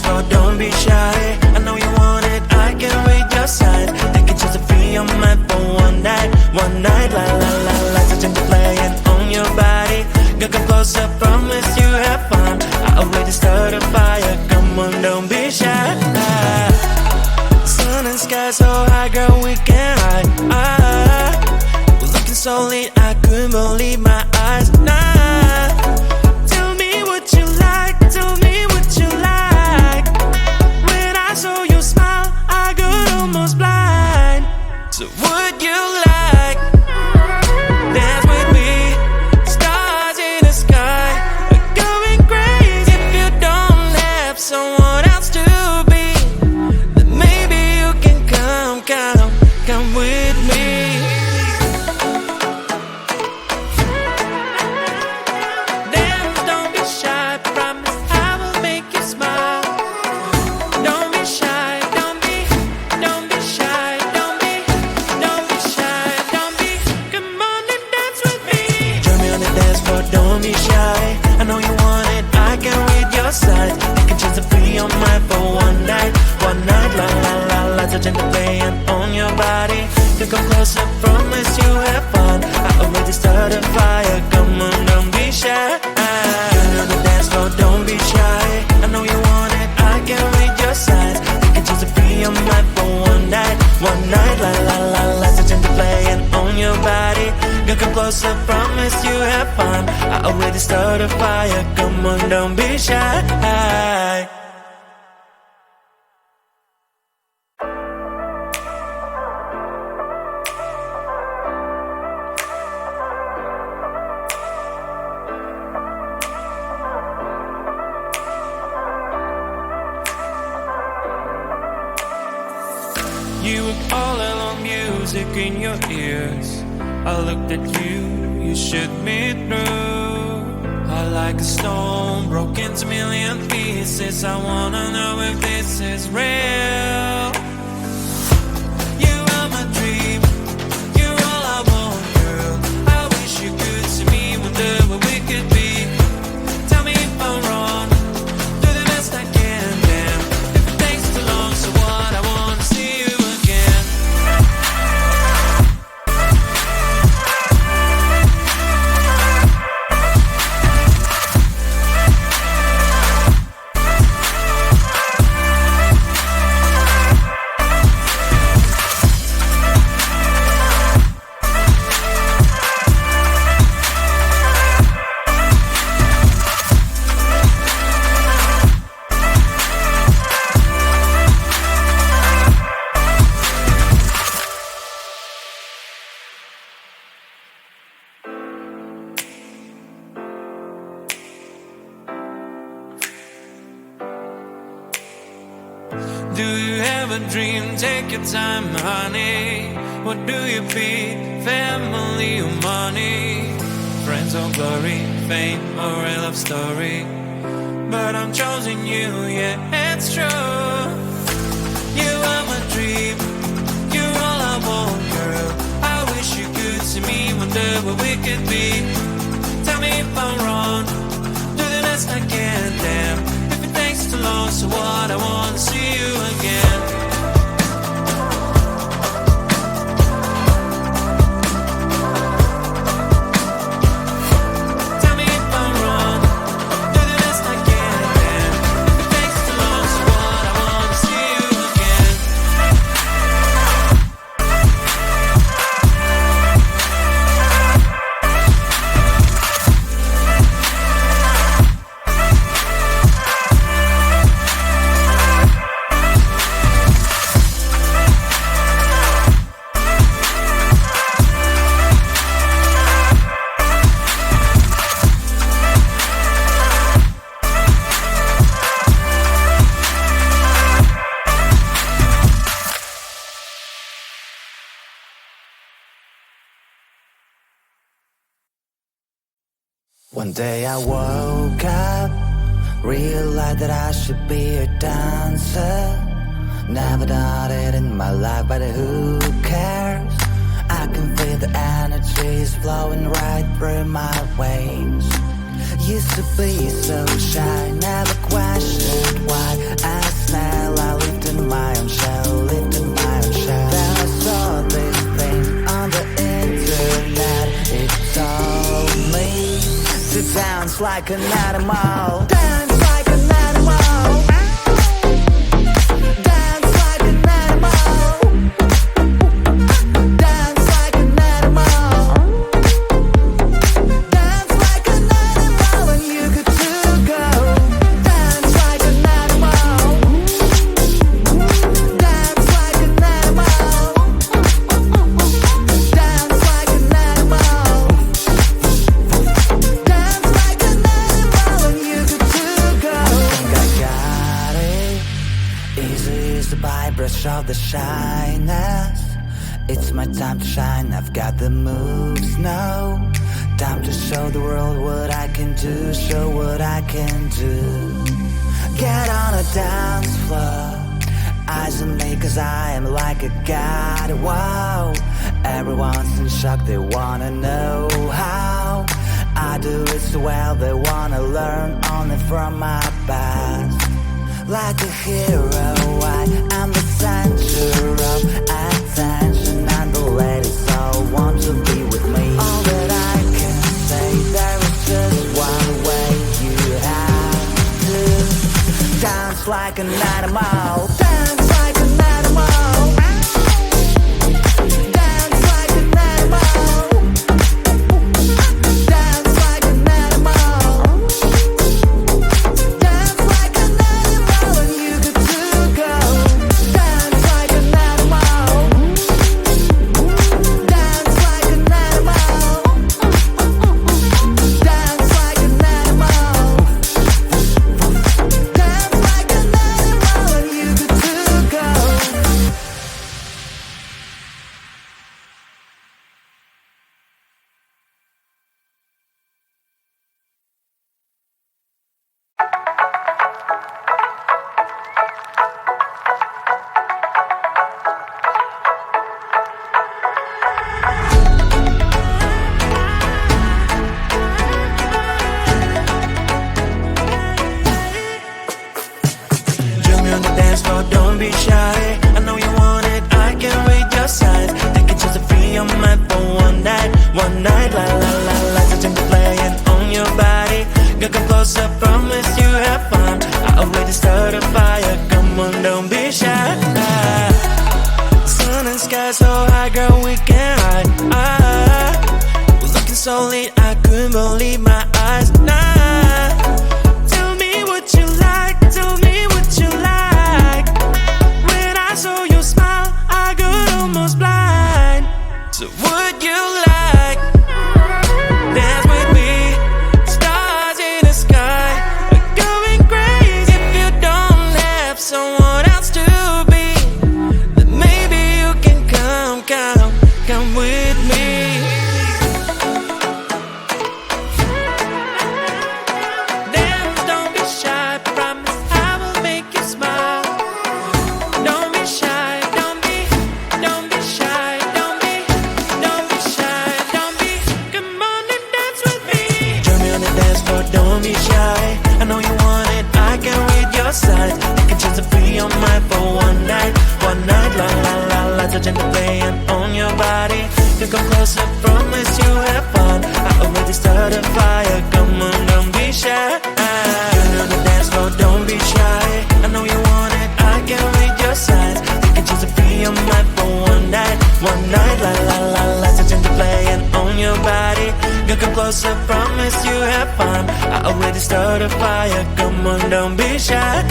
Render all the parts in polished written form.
floor, don't be shy. I know you want it, I can read your signs. Think it's just a free on my phone one night, la la la la. Touching the playing on your body. Gonna come closer, promise you have fun. I already started a fire, come on, don't be shy. Sun and sky so high, girl, we can hide. We're looking so lit, I couldn't believe my eyes. Tell me what you like, tell me what you like. When I saw you smile, I got almost blind. So would you like dance with me? Stars in the sky are going crazy. If you don't have someone else to be, then maybe you can come with me. Dance, don't be shy, promise I will make you smile. Don't be shy, don't be shy, don't be shy, don't be. Come on and dance with me. Join me on the dance floor, don't be shy. I know you want it, I can read your signs. You can choose to free on my phone one night, la la la la. Touching the playing on your body. You come closer, promise you have fun. I already started a fire, come on, don't be shy. Join me on the dance floor, don't be shy. I know you want it, I can read your signs. You can choose to free on my phone one night, la la la la. Touching the playing on your body. You come closer, promise you have fun. I already started a fire, come on, don't be shy. You with all along music in your ears. I looked at you, you shook me through. I like a stone, broke into million pieces. I wanna know if this is real. You are my dream, you're all I want, girl. I wish you could see me, wonder what we could be. Tell me if I'm wrong, do the best I can, damn. If it takes too long, so what, I wanna see you again. Do you have a dream? Take your time, honey. What do you feed? Family or money? Friends or glory? Fame or a love story? But I'm choosing you, yeah, it's true. You are my dream, you're all I want, girl. I wish you could see me, wonder what we could be. Tell me if I'm wrong, do the best I can, damn. If it takes too long, so what, I wanna see you again. One day I woke up, realized that I should be a dancer. Never done it in my life, but who cares? I can feel the energies flowing right through my veins. Used to be so shy, never questioned why. As now I lived in my own shell, lived in my own shell. Then I saw this thing on the internet. It told me to dance like an animal. Dance like an animal. Dance like an animal. Dance like an animal. Dance like an animal when you could to go. Dance like an animal. Dance like an animal. Dance like an animal. Dance like an animal when you could to go. I think I got it. Easy as the brush of the shyness. It's my time to shine, I've got the moves now. Time to show the world what I can do, show what I can do. Get on a dance floor, eyes on me cause I am like a god. Wow, everyone's in shock, they wanna know how I do it so well, they wanna learn only from my past. Like a hero, I am the center of attention, and the ladies all want to be with me. All that I can say, there is just one way. You have to dance like an animal. Dance like an animal. Dance like an animal. Dance like an animal. Dance like an animal when you get to go. Dance like an animal. Dance like an animal. Dance like an animal. Dance like an animal when you get to go. Join me on the dance floor, don't be shy. I know you want it, I can read your signs. Take it just to free your mind for one night, la la la la. Touching the playing on your body. Gonna come closer, promise you have fun. I already started a fire, come on, don't be shy. Sun and sky so high, girl, we can hide. Looking so lit, I couldn't believe my eyes. Nah, tell me what you like, tell me what you like. When I saw your smile, I got almost blind. So would you like dance with me? Stars in the sky are going crazy. If you don't have someone else to be, then maybe you can come with me. Dance, don't be shy, promise I will make you smile. Don't be shy, don't be shy, don't be shy, don't be. Come on and dance with me. Join me on the dance floor, don't be shy. I know you want it, I can read your signs. I can choose to free your mind for one night, la la la la. Touching the playing on your body. You come closer, promise you have fun. I already started a fire, come on, don't be shy. Join me on the dance floor, don't be shy. I know you want it, I can read your signs. You can choose to free your mind for one night, la la la la. Touching the playing on your body. You come closer, promise you have fun. I already started a fire, come on, don't be shy.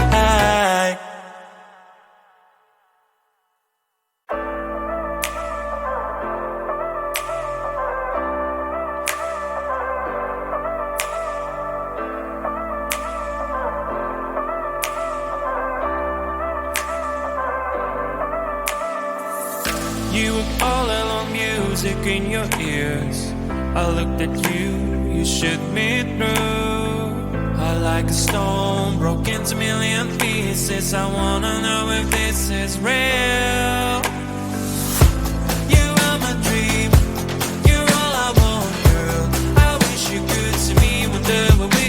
You and all alone music in your ears. I looked at you, you shook me through. I like a stone, broke into million pieces. I wanna know if this is real. You are my dream, you're all I want, girl. I wish you could see me whenever we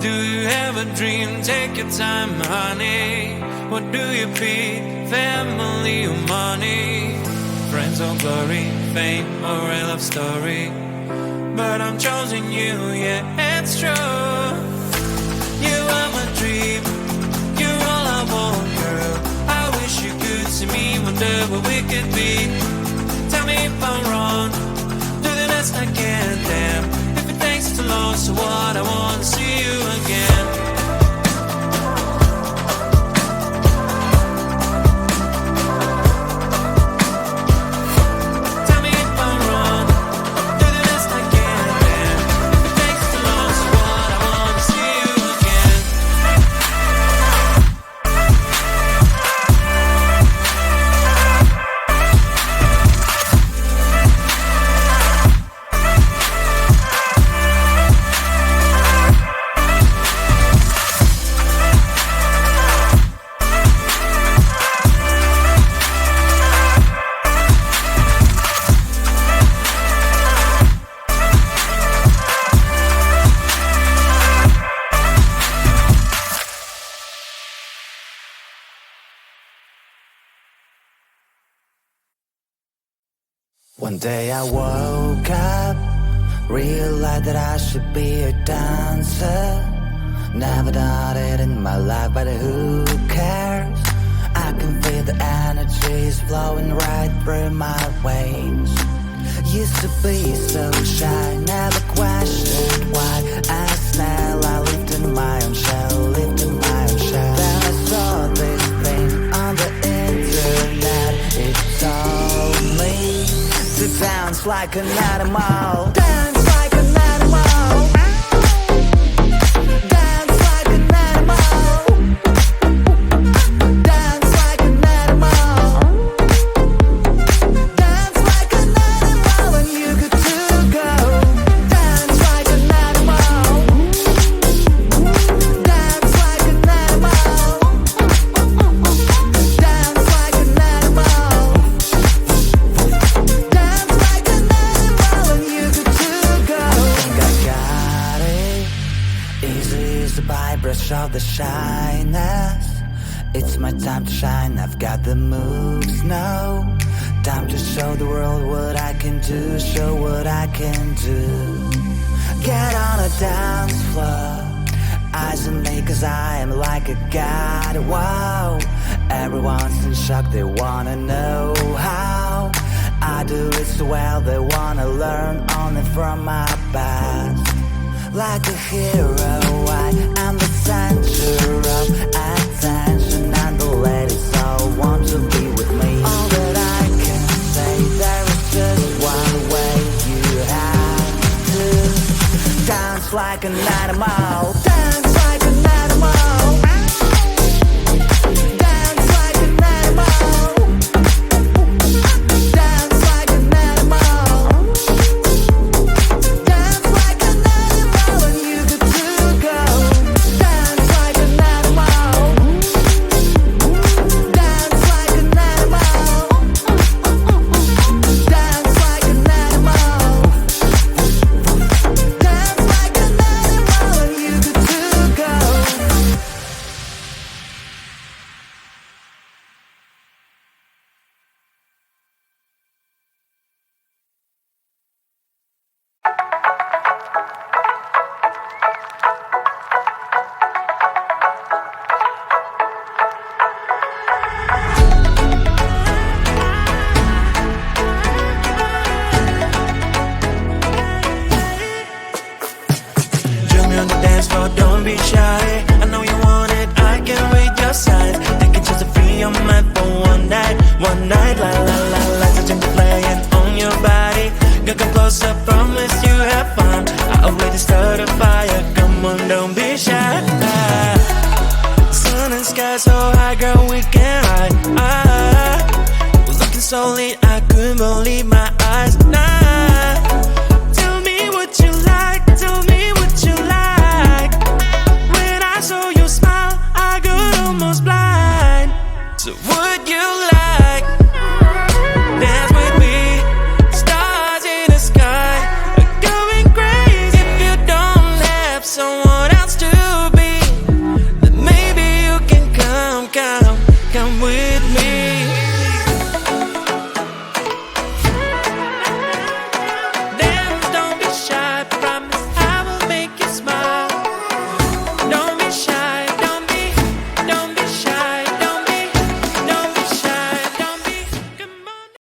Do you have a dream? Take your time, honey. What do you pick? Family or money? Friends or glory? Fame or a love story? But I'm choosing you, yeah, it's true. You are my dream. You're all I want, girl. I wish you could see me, wonder what we could be. Tell me if I'm wrong. Do the best I can, damn. If it takes too long, so what? I wanna see you again. Tell me if I'm wrong. Do the best I can, damn. If it takes too long, so what? I wanna see you again. One day I woke up, realized that I should be a dancer. Never done it in my life, but who cares? I can feel the energy is flowing right through my veins. Used to be so shy, never questioned why. As now I lived in my own shell, lived in my own shell. Then I saw this thing on the internet. It told me to dance like an animal. Dance like an animal. Dance like an animal. Dance like an animal. Dance like an animal when you get to go. Dance like an animal. Dance like an animal. Dance like an animal. Dance like an animal when you get to go. I think I got it. Easy as the brush of the shyness. It's my time to shine, I've got the moves now. Time to show the world what I can do, show what I can do. Get on a dance floor, eyes on me cause I am like a god, wow. Everyone's in shock, they wanna know how I do it so well, they wanna learn only from my past. Like a hero, I am the center of attention, and the ladies all want to be with me. All that I can say, there is just one way. You have to dance like an animal. Dance like an animal. Dance like an animal. Dance like an animal. Dance like an animal when you get to go. Dance like an animal. Dance like an animal. Dance like an animal. Dance like an animal when you get to go. Join me on the dance floor, don't be shy.